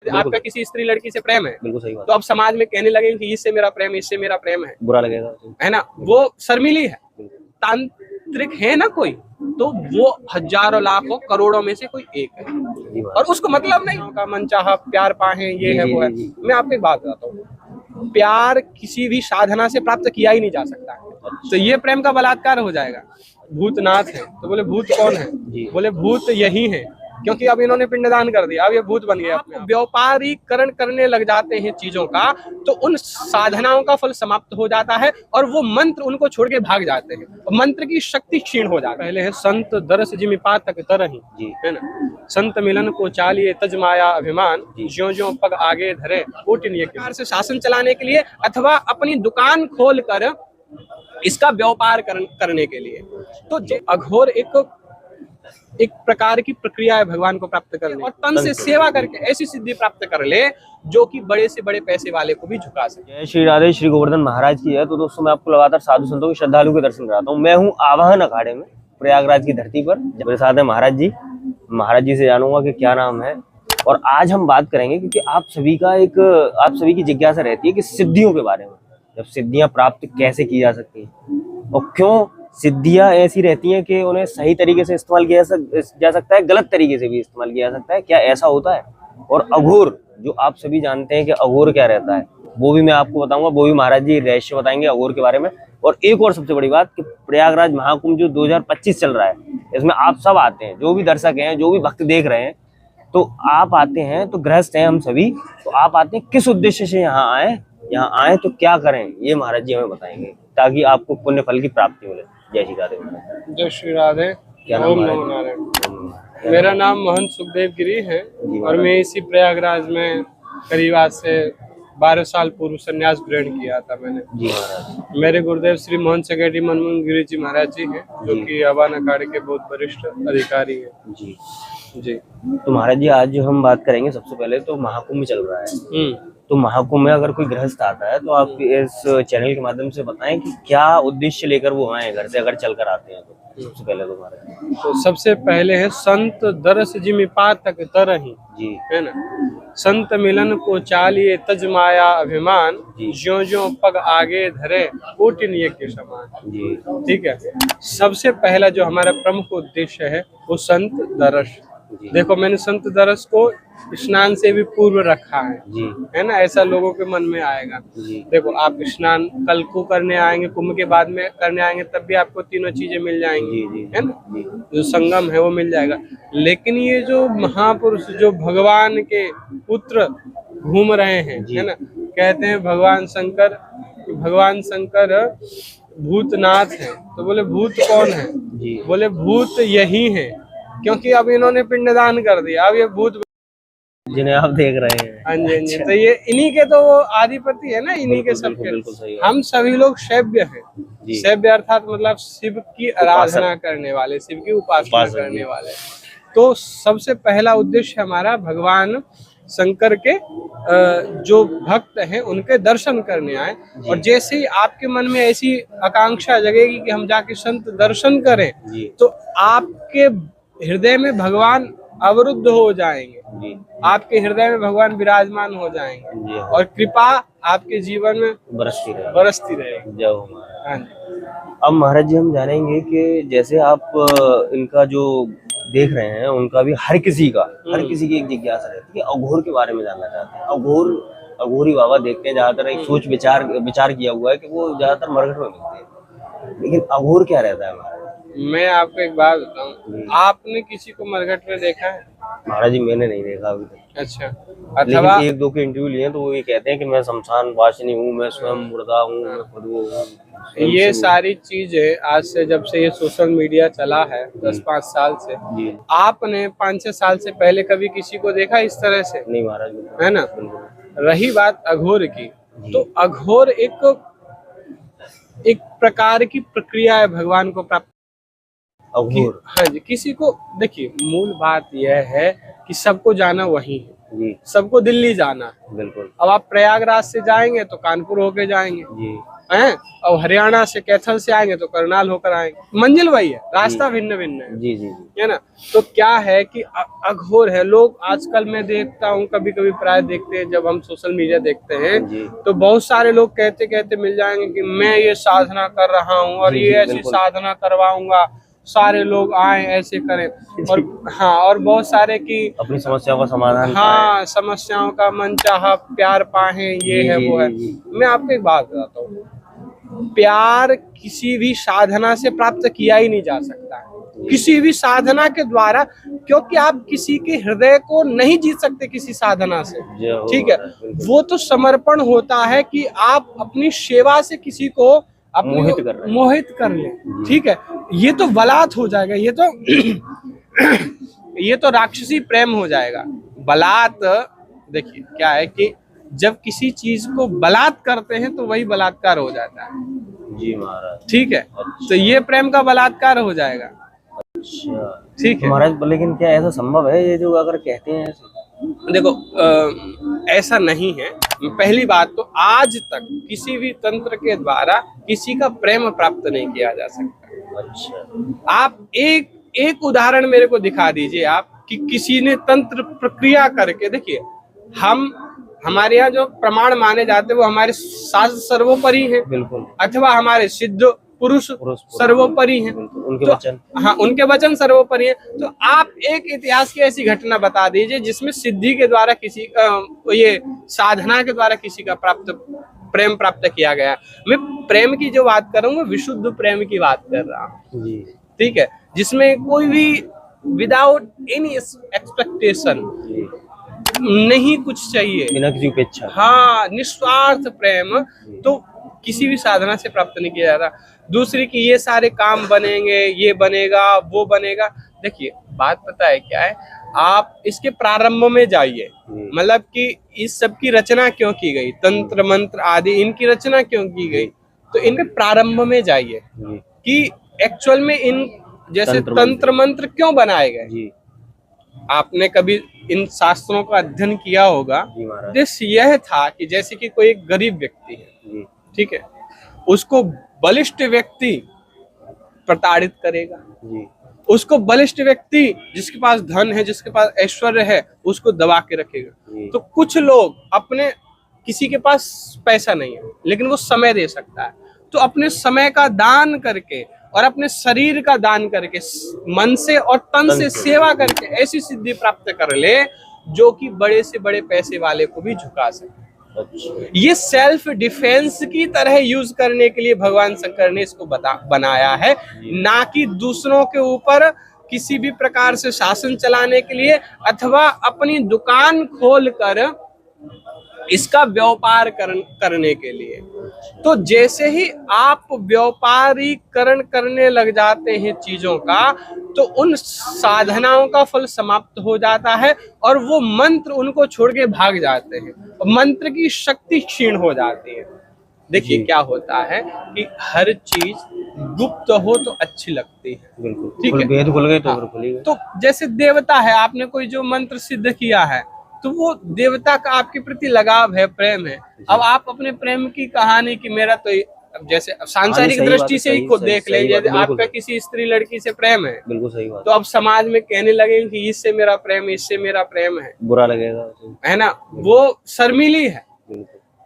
आपका किसी स्त्री लड़की से प्रेम है, बिल्कुल सही बात। तो अब समाज में कहने लगे कि इससे मेरा प्रेम, इससे मेरा प्रेम है, बुरा लगेगा, है ना, वो शर्मिली है। तांत्रिक है ना कोई, तो वो हजारों लाखों करोड़ों में से कोई एक है, और उसको मतलब नहीं का मन चाहा प्यार पाए, ये है वो है। मैं आपको एक बात बताता हूँ, प्यार किसी भी साधना से प्राप्त किया ही नहीं जा सकता है, तो ये प्रेम का बलात्कार हो जाएगा। भूतनाथ है, तो बोले भूत कौन है, बोले भूत यही है, क्योंकि अब इन्होंने पिंडदान कर दिया, अब ये भूत बन गया। व्यापारीकरण करने लग जाते हैं चीजों का, तो उन साधनाओं का फल समाप्त हो जाता है, और वो मंत्र उनको छोड़ के भाग जाते हैं, और मंत्र की शक्ति क्षीण हो जाती है। पहले है संत दरस जिमि पातक तरहि, है ना, संत मिलन को चालिए तज माया अभिमान, ज्यों ज्यों पग आगे धरे कोटिन। ये कार से शासन चलाने के लिए, अथवा अपनी दुकान खोल कर इसका व्यापार करने के लिए। तो अघोर एक प्रकार की प्रक्रिया है भगवान को प्राप्त करने, और तन से सेवा करके ऐसी सिद्धि प्राप्त कर ले जो कि बड़े से बड़े पैसे वाले को भी झुका सके। जय श्री राधे, श्री गोवर्धन महाराज की है। तो दोस्तों, मैं आपको लगातार साधु संतों के श्रद्धालु के दर्शन कराता हूँ। मैं हूँ आवाहन अखाड़े में, प्रयागराज की धरती पर। मेरे साथ है महाराज जी। महाराज जी से जानूंगा कि क्या नाम है, और आज हम बात करेंगे क्योंकि आप सभी की जिज्ञासा रहती है कि सिद्धियों के बारे में, जब सिद्धियां प्राप्त कैसे की जा सकती हैं, और क्यों सिद्धियां ऐसी रहती हैं कि उन्हें सही तरीके से इस्तेमाल किया जा सकता है, गलत तरीके से भी इस्तेमाल किया जा सकता है, क्या ऐसा होता है। और अघोर, जो आप सभी जानते हैं कि अघोर क्या रहता है, वो भी मैं आपको बताऊंगा, वो भी महाराज जी रहस्य बताएंगे अघोर के बारे में। और एक और सबसे बड़ी बात कि प्रयागराज महाकुंभ जो 2025 चल रहा है, इसमें आप सब आते हैं, जो भी दर्शक हैं, जो भी भक्त देख रहे हैं, तो आप आते हैं, तो गृहस्थ हैं हम सभी, तो आप आते हैं किस उद्देश्य से यहाँ आए तो क्या करें, ये महाराज जी हमें बताएंगे, ताकि आपको पुण्य फल की प्राप्ति मिले। जय श्री राधे महाराज। जय श्री राधे। क्या नाम है? मेरा नाम महंत सुखदेव गिरी है, और मैं इसी प्रयागराज में करीब आज से 12 साल पूर्व संन्यास ग्रहण किया था मैंने। जी महाराज। मेरे गुरुदेव श्री मोहन सेकेटी मनमोहन गिरी जी महाराज जी हैं, जो कि आवाहन अखाड़े के बहुत वरिष्ठ अधिकारी हैं। जी जी। तो महाराज जी, आज जो हम बात करेंगे, सबसे पहले तो महाकुंभ चल रहा है, तो महाकुंभ में अगर कोई गृहस्थ आता है, तो आप इस चैनल के माध्यम से बताएं कि क्या उद्देश्य लेकर वो आए घर से, अगर चल कर आते हैं तो। सबसे पहले तो महाराज, तो सबसे पहले है संत दरस जिमि पातक तरहि, जी, है ना, संत मिलन को चालिए तज माया अभिमान, ज्यों ज्यों पग आगे धरे कोटिन के समान। जी, ठीक है। सबसे पहला जो हमारा प्रमुख उद्देश्य है वो संत दरस। देखो, मैंने संत दरस को स्नान से भी पूर्व रखा है, है ना, ऐसा लोगों के मन में आएगा। देखो, आप स्नान कल को करने आएंगे, कुंभ के बाद में करने आएंगे, तब भी आपको तीनों चीजें मिल जाएंगी, है ना, जो संगम है वो मिल जाएगा। लेकिन ये जो महापुरुष, जो भगवान के पुत्र घूम रहे हैं, है ना, कहते हैं भगवान शंकर भूतनाथ है, तो बोले भूत कौन है, बोले भूत यही है, क्योंकि अब इन्होंने पिंडदान कर दिया, अब ये भूत जिन्हें आप देख रहे हैं। हाँ जी, हाँ जी। तो ये इन्हीं के, तो वो आधिपति है ना, इन्हीं के सबके। हम सभी लोग शैव्य हैं। शैव्य अर्थात मतलब शिव की आराधना करने वाले, शिव की उपासना करने वाले। तो सबसे पहला उद्देश्य हमारा भगवान शंकर के जो भक्त हैं उनके दर्शन करने आए, और जैसे ही आपके मन में ऐसी आकांक्षा जगेगी कि हम जाके संत दर्शन करें, तो आपके हृदय में भगवान अवरुद्ध हो जाएंगे, आपके हृदय में भगवान विराजमान हो जाएंगे, और कृपा आपके जीवन में बरसती रहेगी। हाँ जी। अब महाराज जी, हम जानेंगे कि जैसे आप इनका जो देख रहे हैं, उनका भी हर किसी की एक जिज्ञासा रहती है, अघोर के बारे में जानना चाहते हैं। अघोरी बाबा देखते हैं, ज्यादातर एक सोच विचार किया हुआ है कि वो ज्यादातर मरघट में मिलते हैं, लेकिन अघोर क्या रहता है महाराज? मैं आपको एक बात बताऊं, आपने किसी को मरघट में देखा है? महाराज जी, मैंने नहीं देखा अभी तक। अच्छा। अथवा एक दो के इंटरव्यू लिए, तो वो ये कहते हैं कि मैं शमशान वासिनी हूँ, मैं स्वयं मुर्दा हूँ, मैं खुद वो हूँ। ये सारी चीजें आज से, जब से ये सोशल मीडिया चला है 10-5 साल से, आपने 5-6 साल से पहले कभी किसी को देखा इस तरह से? नहीं महाराज, है ना। रही बात अघोर की, तो अघोर एक प्रकार की प्रक्रिया है भगवान को प्राप्त। हाँ जी, किसी को, देखिए, मूल बात यह है कि सबको जाना वही है, सबको दिल्ली जाना है। बिल्कुल। अब आप प्रयागराज से जाएंगे तो कानपुर होके जाएंगे, हैं, और हरियाणा से कैथल से आएंगे तो करनाल होकर आएंगे, मंजिल वही है, रास्ता भिन्न भिन्न है। जी जी जी। है ना। तो क्या है कि अघोर है लोग आजकल, मैं देखता हूँ कभी कभी, प्राय देखते हैं जब हम सोशल मीडिया देखते हैं जी तो बहुत सारे लोग कहते कहते मिल जाएंगे कि मैं ये साधना कर रहा हूँ और जी, ये जी, ऐसी बिल्कुल। साधना करवाऊंगा, सारे लोग आए ऐसे करें। और हाँ, और बहुत सारे की अपनी समस्याओं का समाधान पाएं। हाँ, समस्याओं का मनचाहा प्यार पाए, ये जी, है जी, वो है। जी, जी। मैं आपको एक बात बताता हूँ, प्यार किसी भी साधना से प्राप्त किया ही नहीं जा सकता है, किसी भी साधना के द्वारा, क्योंकि आप किसी के हृदय को नहीं जीत सकते किसी साधना से। ठीक है, वो तो समर्पण होता है कि आप अपनी सेवा से किसी को मोहित कर लें। ठीक है, ये तो बलात् हो जाएगा, ये तो ये तो राक्षसी प्रेम हो जाएगा। बलात्, देखिए क्या है कि जब किसी चीज को बलात् करते हैं तो वही बलात्कार हो जाता है। जी महाराज। ठीक है, तो ये प्रेम का बलात्कार हो जाएगा। अच्छा, ठीक है महाराज, लेकिन क्या ऐसा संभव है ये जो अगर कहते हैं ऐसे? देखो, ऐसा नहीं है। पहली बात तो आज तक किसी भी तंत्र के द्वारा किसी का प्रेम प्राप्त नहीं किया जा सकता। अच्छा, आप एक उदाहरण मेरे को दिखा दीजिए आप कि किसी ने तंत्र प्रक्रिया करके, देखिए हमारे यहाँ जो प्रमाण माने जाते हैं वो हमारे शास्त्र सर्वोपरि हैं, बिल्कुल, अथवा हमारे सिद्ध पुरुष सर्वोपरि हैं, उनके तो वचन, हाँ, उनके वचन सर्वोपरि हैं। तो आप एक इतिहास की ऐसी घटना बता दीजिए जिसमें सिद्धि के द्वारा किसी ये साधना के द्वारा किसी का प्रेम प्राप्त किया गया। मैं प्रेम की जो बात कर रहा हूँ, विशुद्ध प्रेम की बात कर रहा हूँ। जी, ठीक है, जिसमें कोई भी विदाउट एनी एक्सपेक्टेशन, नहीं कुछ चाहिए, बिना किसी उपेक्षा। हाँ, निस्वार्थ प्रेम, तो किसी भी साधना से प्राप्त नहीं किया जाता। दूसरी की ये सारे काम बनेंगे, ये बनेगा, वो बनेगा। देखिए बात पता है क्या है, आप इसके प्रारंभ में जाइए, मतलब कि इस सब की रचना क्यों की गई, तंत्र मंत्र आदि इनकी रचना क्यों की गई, तो इनके प्रारंभ में जाइए कि एक्चुअल में इन जैसे तंत्र मंत्र क्यों बनाए गए। आपने कभी इन शास्त्रों का अध्ययन किया होगा। उद्देश्य यह था कि जैसे कि कोई एक गरीब व्यक्ति है, ठीक है, उसको बलिष्ठ व्यक्ति प्रताड़ित करेगा, उसको बलिष्ठ व्यक्ति जिसके पास धन है, जिसके पास ऐश्वर्य है, उसको दबा के रखेगा। तो कुछ लोग अपने, किसी के पास पैसा नहीं है लेकिन वो समय दे सकता है, तो अपने समय का दान करके और अपने शरीर का दान करके, मन से और तन से सेवा करके ऐसी सिद्धि प्राप्त कर ले जो कि बड़े से बड़े पैसे वाले को भी झुका सके। ये सेल्फ डिफेंस की तरह यूज करने के लिए भगवान शंकर ने इसको बनाया है, ना कि दूसरों के ऊपर किसी भी प्रकार से शासन चलाने के लिए अथवा अपनी दुकान खोलकर इसका व्यापार करने के लिए। तो जैसे ही आप व्यापारीकरण करने लग जाते हैं चीजों का, तो उन साधनाओं का फल समाप्त हो जाता है और वो मंत्र उनको छोड़ के भाग जाते हैं, मंत्र की शक्ति क्षीण हो जाती है। देखिए क्या होता है कि हर चीज गुप्त हो तो अच्छी लगती है, ठीक है, भेद खुल गए तो खुलेगा। तो जैसे देवता है, आपने कोई जो मंत्र सिद्ध किया है तो वो देवता का आपके प्रति लगाव है, प्रेम है। अब आप अपने प्रेम की कहानी की, मेरा तो जैसे सांसारिक दृष्टि से ही खुद देख लेंगे, आपका किसी स्त्री लड़की से प्रेम है, बिल्कुल सही बात, तो अब समाज में कहने लगे कि इससे मेरा प्रेम, इससे मेरा प्रेम है, बुरा लगेगा, है ना, वो शर्मीली है।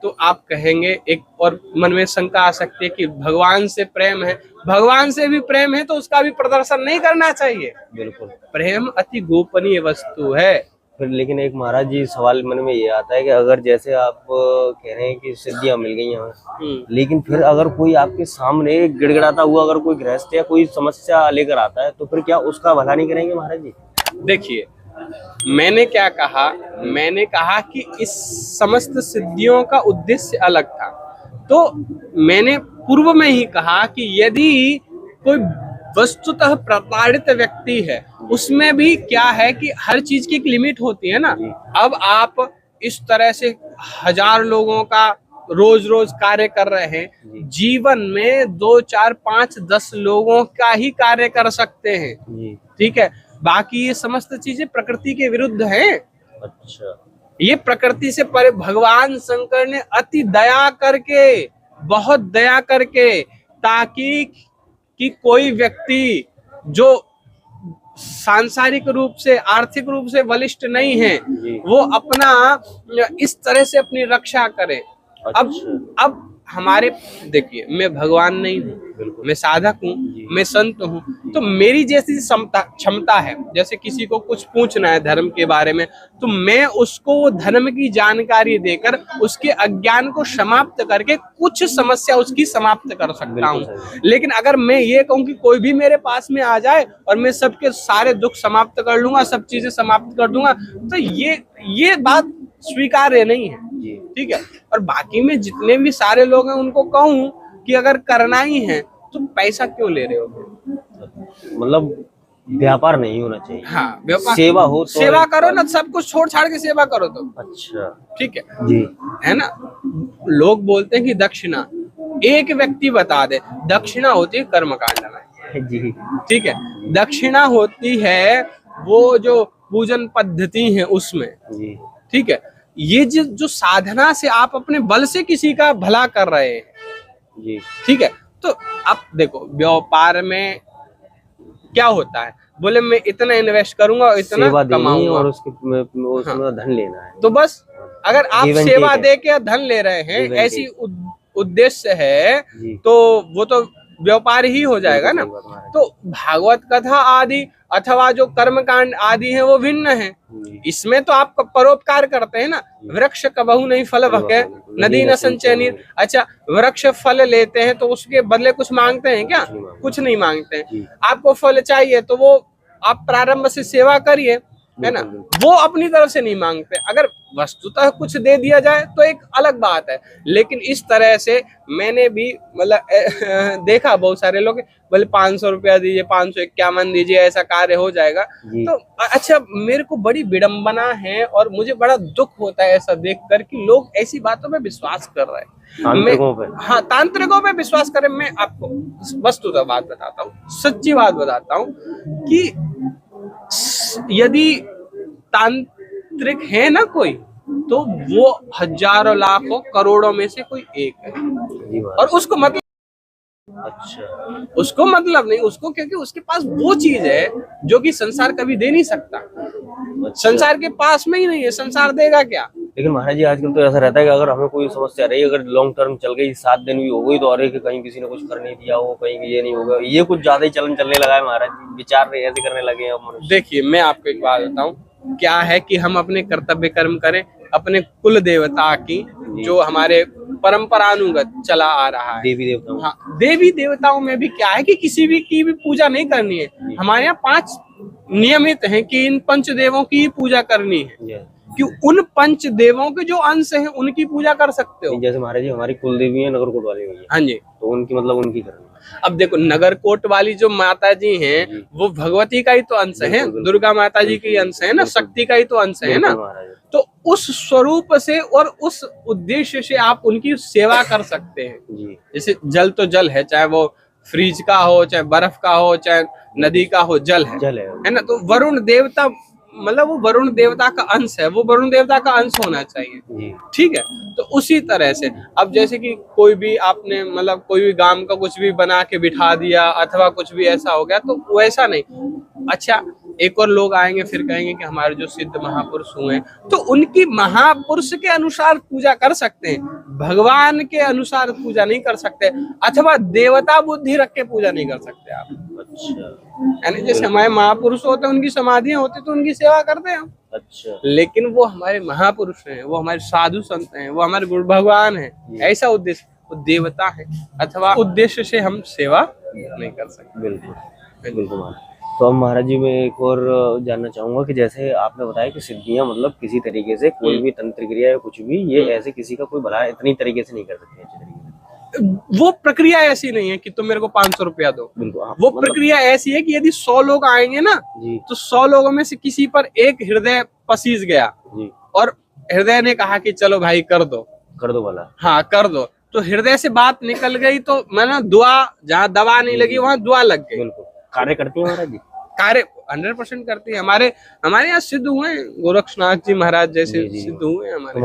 तो आप कहेंगे, एक और मन में शंका आ सकती है कि भगवान से प्रेम है, भगवान से भी प्रेम है तो उसका भी प्रदर्शन नहीं करना चाहिए। बिल्कुल, प्रेम अति गोपनीय वस्तु है। फिर लेकिन एक महाराज जी सवाल मन में ये आता है कि अगर जैसे आप कह रहे हैं कि सिद्धियां मिल गई हमें, लेकिन फिर अगर कोई आपके सामने गिड़गिड़ाता हुआ अगर कोई गृहस्थ या कोई समस्या लेकर आता है तो फिर क्या उसका भला नहीं करेंगे महाराज जी? देखिए मैंने क्या कहा, मैंने कहा कि इस समस्त सिद्धियों का उद्देश्य अलग था। तो मैंने पूर्व में ही कहा कि यदि कोई वस्तुतः प्रताड़ित व्यक्ति है, उसमें भी क्या है कि हर चीज की एक लिमिट होती है ना। अब आप इस तरह से 1000 लोगों का रोज रोज कार्य कर रहे हैं, जीवन में 2, 4, 5, 10 लोगों का ही कार्य कर सकते हैं, ठीक है, बाकी ये समस्त चीजें प्रकृति के विरुद्ध हैं। अच्छा, ये प्रकृति से परे भगवान शंकर ने अति दया करके बहुत दया करके, ताकि कि कोई व्यक्ति जो सांसारिक रूप से, आर्थिक रूप से बलिष्ठ नहीं है, जी। वो अपना इस तरह से अपनी रक्षा करे। अब हमारे, देखिए, मैं भगवान नहीं हूँ, बिल्कुल। मैं साधक हूँ, मैं संत हूँ, तो मेरी जैसी क्षमता है, जैसे किसी को कुछ पूछना है धर्म के बारे में, तो मैं उसको वो धर्म की जानकारी देकर उसके अज्ञान को समाप्त करके कुछ समस्या उसकी समाप्त कर सकता हूँ। लेकिन अगर मैं ये कहूँ कि कोई भी मेरे पास में आ जाए और मैं सबके सारे दुख समाप्त कर लूंगा, सब चीजें समाप्त कर दूंगा, तो ये बात स्वीकार्य नहीं है। ठीक है। और बाकी में जितने भी सारे लोग हैं उनको कहूं कि अगर करना ही है तो पैसा क्यों ले रहे हो? मतलब व्यापार नहीं होना चाहिए। हाँ, व्यापार, सेवा हो तो सेवा करो ना, सब कुछ छोड़ छाड़ के सेवा करो तो। अच्छा, ठीक है जी, है ना। लोग बोलते हैं कि दक्षिणा, एक व्यक्ति बता दे, दक्षिणा होती है कर्मकांड में। जी, ठीक है, दक्षिणा होती है वो जो पूजन पद्धति है उसमें। जी, ठीक है, ये जो साधना से आप अपने बल से किसी का भला कर रहे हैं। जी, ठीक है, तो आप देखो व्यापार में क्या होता है, बोले मैं इतना इन्वेस्ट करूंगा और इतना सेवा देनी है कमाऊंगा, और उसमें धन लेना है। तो बस अगर आप Give and सेवा take है। दे के धन ले रहे हैं, Give and ऐसी उद्देश्य है, जी। तो वो तो व्यापार ही हो जाएगा ना। तो भागवत कथा आदि अथवा जो कर्मकांड आदि है वो भिन्न है। इसमें तो आप परोपकार करते हैं ना, वृक्ष कबहू नहीं फल भके, नदी न संचय नीर। अच्छा, वृक्ष फल लेते हैं तो उसके बदले कुछ मांगते हैं क्या? कुछ नहीं मांगते हैं। आपको फल चाहिए तो वो आप प्रारंभ से सेवा करिए, है ना, वो अपनी तरफ से नहीं मांगते। अगर वस्तुतः कुछ दे दिया जाए तो एक अलग बात है, लेकिन इस तरह से मैंने भी मतलब देखा बहुत सारे लोग बोले 500 रुपया दीजिए, 551 दीजिए, ऐसा कार्य हो जाएगा। तो अच्छा, मेरे को बड़ी विडंबना है और मुझे बड़ा दुख होता है ऐसा देखकर कि लोग ऐसी बातों में विश्वास कर रहे हैं। तांत्रिकों पे, हाँ, तांत्रिकों पे विश्वास करें। मैं आपको वस्तुतः बात बताता हूँ, सच्ची बात बताता हूँ कि यदि तांत्रिक है ना कोई, तो वो हजारों लाखों करोड़ों में से कोई एक है। और उसको मतलब, अच्छा, उसको मतलब नहीं, उसको क्योंकि उसके पास वो चीज है जो कि संसार कभी दे नहीं सकता। संसार के पास में ही नहीं है, संसार देगा क्या? लेकिन महाराज जी आजकल तो ऐसा रहता है कि अगर हमें कोई समस्या रही, अगर लॉन्ग टर्म चल गई, 7 दिन भी हो गई, तो अरे कि कहीं किसी ने कुछ कर नहीं दिया हो, कहीं ये नहीं होगा, ये कुछ ज्यादा ही चलन चलने लगा है महाराज जी, विचार ऐसे करने लगे हैं मनुष्य। देखिए, मैं आपको एक बात बताऊं, क्या है कि हम अपने कर्तव्य कर्म करें, अपने कुल देवता की जो हमारे परंपरानुगत चला आ रहा है, देवी देवताओं, हाँ, देवी देवताओं में भी क्या है कि किसी भी की भी पूजा नहीं करनी है। हमारे यहाँ 5 नियमित हैं कि इन पंच देवों की पूजा करनी है, कि उन पंच देवों के जो अंश हैं उनकी पूजा कर सकते हो। जैसे महाराज जी हमारी कुल देवी है नगरकोट वाली हुई है, हाँ जी, तो उनकी मतलब उनकी करनी। अब देखो, नगरकोट वाली जो माता जी हैं वो भगवती का ही तो अंश है, दुर्गा माता जी की अंश है ना, शक्ति का ही तो अंश है ना। तो उस स्वरूप से और उस उद्देश्य से आप उनकी सेवा कर सकते हैं। जैसे जल तो जल है, चाहे वो फ्रिज का हो, चाहे बर्फ का हो, चाहे नदी का हो, जल है ना। तो वरुण देवता मतलब वो वरुण देवता का अंश है, वो वरुण देवता का अंश होना चाहिए। ठीक है, तो उसी तरह से अब जैसे कि कोई भी आपने मतलब कोई भी गांव का कुछ भी बना के बिठा दिया अथवा कुछ भी ऐसा हो गया, तो वैसा नहीं। अच्छा, एक और लोग आएंगे फिर कहेंगे कि हमारे जो सिद्ध महापुरुष हुए, तो उनकी महापुरुष के अनुसार पूजा कर सकते हैं, भगवान के अनुसार पूजा नहीं कर सकते, अथवा देवता बुद्धि रख के पूजा नहीं कर सकते आप। अच्छा, यानी जैसे हमारे महापुरुष होते हैं, उनकी समाधियां होती तो उनकी सेवा करते हैं हम। अच्छा, लेकिन वो हमारे महापुरुष हैं, वो हमारे साधु संत हैं, वो हमारे गुरु भगवान हैं, ऐसा उद्देश्य, वो देवता है, अथवा उद्देश्य से हम सेवा नहीं कर सकते। बिल्कुल बिल्कुल। तो अब महाराज जी मैं एक और जानना चाहूंगा कि जैसे आपने बताया कि सिद्धियां मतलब किसी तरीके से कोई भी तंत्र क्रिया या कुछ भी, ये ऐसे किसी का कोई भला इतनी तरीके से नहीं कर सकते अच्छे तरीके से। वो प्रक्रिया ऐसी नहीं है कि तुम मेरे को 500 रुपया दो। वो प्रक्रिया ऐसी है कि यदि 100 लोग आएंगे ना, तो 100 लोगों में से किसी पर एक हृदय पसीज गया और हृदय ने कहा कि चलो भाई कर दो भला, हाँ कर दो, तो हृदय से बात निकल गई, तो मैंने दुआ, जहाँ दवा नहीं लगी वहां दुआ लग गई। बिल्कुल कार्य करती है महाराज जी, कार्य 100% करती है। हमारे यहाँ सिद्ध हुए गोरक्षनाथ जी महाराज जैसे सिद्ध हुए हमारे।